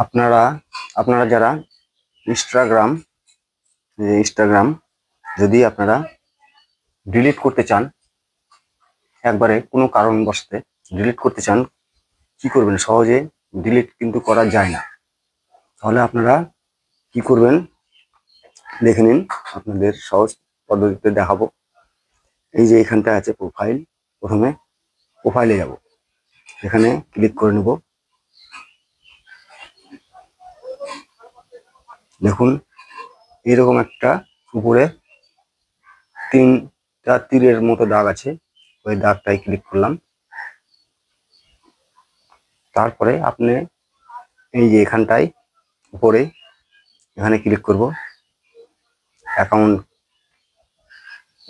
আপনারা আপনারা যারা ইনস্টাগ্রাম ইনস্টাগ্রাম যদি আপনারা ডিলিট করতে চান, একবারে কোনো কারণবশতে ডিলিট করতে চান, কি করবেন? সহজে ডিলিট কিন্তু করা যায় না। তাহলে আপনারা কি করবেন দেখে নিন, আপনাদের সহজ পদ্ধতিতে দেখাবো। এই যে এখানটা আছে প্রোফাইল, প্রথমে প্রোফাইলে যাব, এখানে ক্লিক করে নেব। দেখুন এরকম একটা উপরে তিনটা তীরের মতো দাগ আছে, ওই দাগটাই ক্লিক করলাম। তারপরে আপনি এই যে এখানটায় উপরে এখানে ক্লিক করব, অ্যাকাউন্ট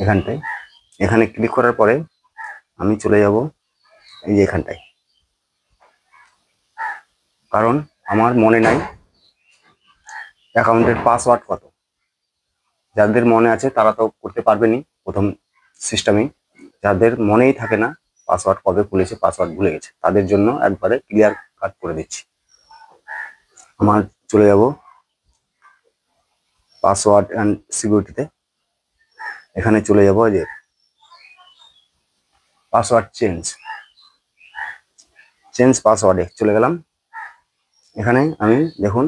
এখানটায়, এখানে ক্লিক করার পরে আমি চলে যাব এই যে এখানটায়, কারণ আমার মনে নাই অ্যাকাউন্টের পাসওয়ার্ড কত। যাদের মনে আছে তারা তো করতে পারবেনি প্রথম সিস্টেমেই, যাদের মনেই থাকে না পাসওয়ার্ড কবে খুলেছে, পাসওয়ার্ড ভুলে গেছে, তাদের জন্য একবারে ক্লিয়ার কাট করে দিচ্ছি। আমার চলে যাব পাসওয়ার্ড অ্যান্ড সিকিউরিটিতে, এখানে চলে যাব যে পাসওয়ার্ড চেঞ্জ পাসওয়ার্ডে চলে গেলাম। এখানে আমি দেখুন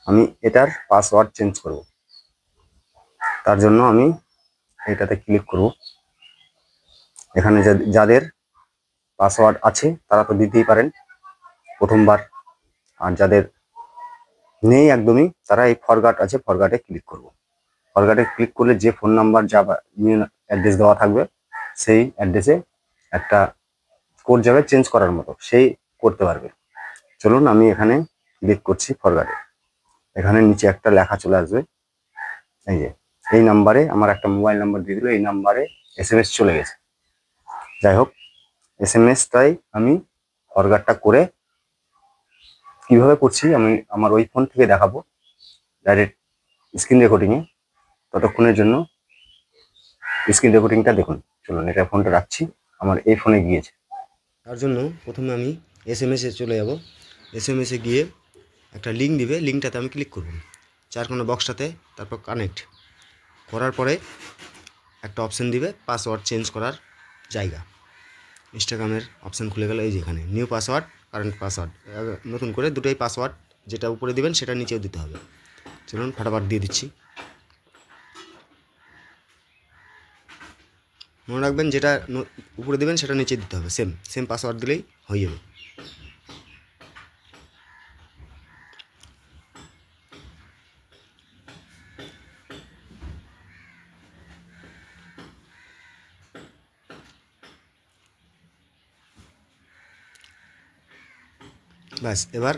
আমি এটার পাসওয়ার্ড চেঞ্জ করব, তার জন্য আমি এটাতে ক্লিক করব। এখানে যাদের পাসওয়ার্ড আছে তারা তো দিতেই পারেন প্রথমবার, আর যাদের নেই একদমই তারা এই ফরগাট আছে, ফরগাটে ক্লিক করব। ফরগাটে ক্লিক করলে যে ফোন নাম্বার যা ইমেল অ্যাড্রেস দেওয়া থাকবে সেই অ্যাড্রেসে একটা কোড যাবে চেঞ্জ করার মতো, সেই করতে পারবে। চলুন আমি এখানে ক্লিক করছি ফরগাটে, এখানে নিচে একটা লেখা চলে আসবে, এই যে এই নাম্বারে আমার একটা মোবাইল নাম্বার দিয়ে দিল, এই নাম্বারে SMS চলে গেছে। যাই হোক SMSটাই আমি ফরগাটটা করে কিভাবে করছি আমি আমার ওই ফোন থেকে দেখাবো ডাইরেক্ট স্ক্রিন রেকর্ডিংয়ে। ততক্ষণের জন্য স্ক্রিন রেকর্ডিংটা দেখুন। চলুন এটা ফোনটা রাখছি, আমার এই ফোনে গিয়েছে। তার জন্য প্রথমে আমি SMS-এ চলে যাব, SMS-এ গিয়ে একটা লিঙ্ক দিবে, লিঙ্কটাতে আমি ক্লিক করব, চারকোনা বক্সটাতে, তারপর কানেক্ট করার পরে একটা অপশান দিবে পাসওয়ার্ড চেঞ্জ করার জায়গা। ইনস্টাগ্রামের অপশান খুলে গেল, এই যে এখানে নিউ পাসওয়ার্ড, কারেন্ট পাসওয়ার্ড, নতুন করে দুটোই পাসওয়ার্ড, যেটা উপরে দিবেন সেটা নিচেও দিতে হবে। চলুন ফটাফট দিয়ে দিচ্ছি। মনে রাখবেন যেটা উপরে দেবেন সেটা নিচে দিতে হবে, সেম পাসওয়ার্ড দিলেই হয়ে যাবে। ব্যাস এবার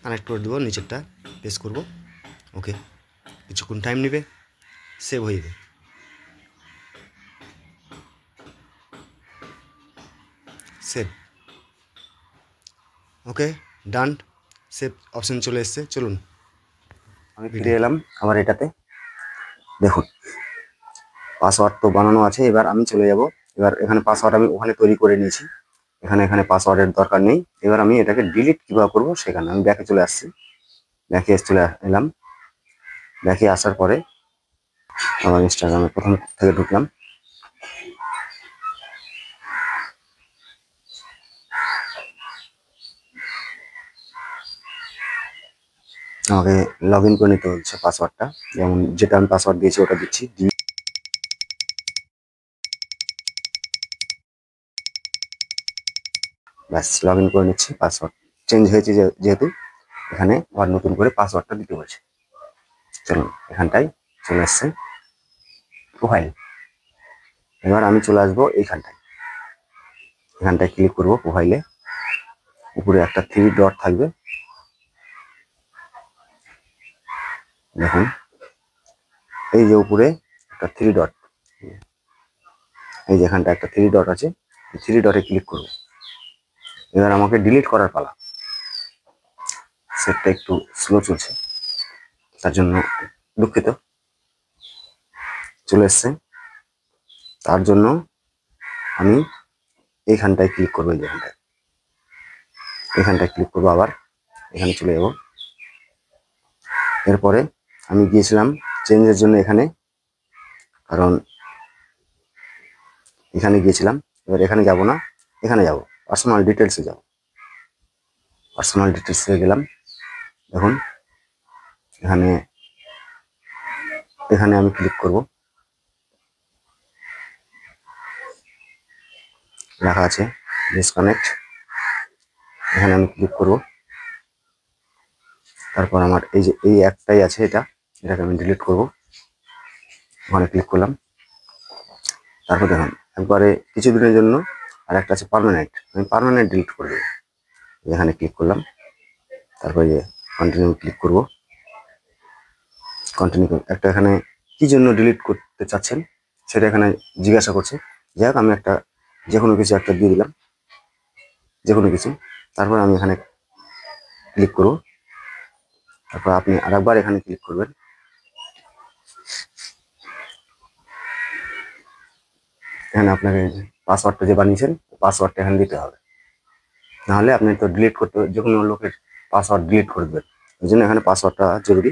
কানেক্ট করে দেবো, নিচেরটা প্রেস করব, ওকে। কিছুক্ষণ টাইম নেবে, সেভ হয়ে যাবে। সেভ, ওকে ডান, সেভ অপশান চলে এসছে। চলুন আমি ফিরে এলাম আবার এটাতে, দেখুন পাসওয়ার্ড তো বানানো আছে। এবার আমি চলে যাব, এবার এখানে পাসওয়ার্ড আমি ওখানে তৈরি করে নিয়েছি, এখানে পাসওয়ার্ডের দরকার নেই। এবার আমি এটাকে ডিলিট কীভাবে করবো সেখানে আমি ব্যাকে চলে আসছি, ব্যাকে চলে এলাম। ব্যাকে আসার পরে আমার ইনস্টাগ্রামে প্রথম থেকে ঢুকলাম, আমাকে লগ ইন করে নিতে হচ্ছে পাসওয়ার্ডটা, যেমন যেটা আমি পাসওয়ার্ড দিয়েছি ওটা দিচ্ছি। ব্যাস লগ ইন করে নিচ্ছি, পাসওয়ার্ড চেঞ্জ হয়েছে যেহেতু এখানে আবার নতুন করে পাসওয়ার্ডটা দিতে বলছে। চলুন এখানটায় চলে আসছে প্রোফাইল, এবার আমি চলে আসবো এখানটায় ক্লিক করব। প্রোফাইলে উপরে একটা 3 ডট থাকবে, দেখুন এই যে উপরে একটা 3 ডট, এই যে এখানটা একটা 3 ডট আছে, 3 ডটে ক্লিক করব। এবার আমাকে ডিলিট করার পালা, সেটটা একটু স্লো চলছে তার জন্য দুঃখিত। চলে এসছে, তার জন্য আমি এইখানটায় ক্লিক করবো, এই যে এখানটায় ক্লিক করবো, আবার এখানে চলে যাব। এরপরে আমি গিয়েছিলাম চেঞ্জের জন্য এখানে, কারণ এখানে গিয়েছিলাম। এবার এখানে যাব না, এখানে যাব, পার্সোনাল ডিটেলসে যাব। পার্সোনাল ডিটেলসে গেলাম। দেখুন এখানে এখানে আমি ক্লিক করব, লেখা আছে ডিসকানেক্ট, এখানে আমি ক্লিক করব। তারপর আমার এই যে এই একটাই আছে, এটাকে আমি ডিলিট করব। ওখানে ক্লিক করলাম। তারপর দেখুন একবারে কিছুদিনের জন্য, আর একটা আছে পার্মানেন্ট, আমি পার্মানেন্ট ডিলিট করে দেবো। এখানে ক্লিক করলাম, তারপরে যে কন্টিনিউ ক্লিক করব। কন্টিনিউ একটা এখানে কি জন্য ডিলিট করতে চাচ্ছেন সেটা এখানে জিজ্ঞাসা করছে। যাই হোক আমি একটা যে কোনো কিছু একটা দিয়ে দিলাম, যে কোনো কিছু। তারপর আমি এখানে ক্লিক করব। তারপর আপনি আরেকবার এখানে ক্লিক করবেন। এখানে আপনাকে পাসওয়ার্ডটা যে বানিয়েছেন পাসওয়ার্ডটা এখানে দিতে হবে, নাহলে আপনি তো ডিলিট করতে, যে কোনো লোকের পাসওয়ার্ড ডিলিট করে দেবেন। এই জন্য এখানে পাসওয়ার্ডটা জরুরি।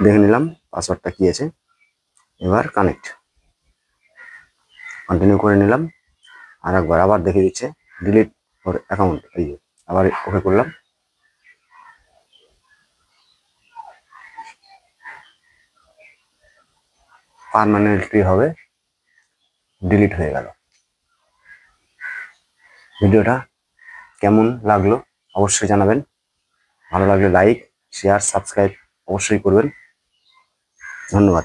দেখে নিলাম পাসওয়ার্ডটা কি আছে। এবার কানেক্ট, কন্টিনিউ করে নিলাম। আর একবার আবার দেখে দিচ্ছে ডিলিট ফর অ্যাকাউন্ট, এই যে আবার ওকে করলাম। পার্মানেন্টলি হবে, ডিলিট হয়ে গেল। ভিডিওটা কেমন লাগলো অবশ্যই জানাবেন। ভালো লাগলে লাইক, শেয়ার, সাবস্ক্রাইব অবশ্যই করবেন। ধন্যবাদ।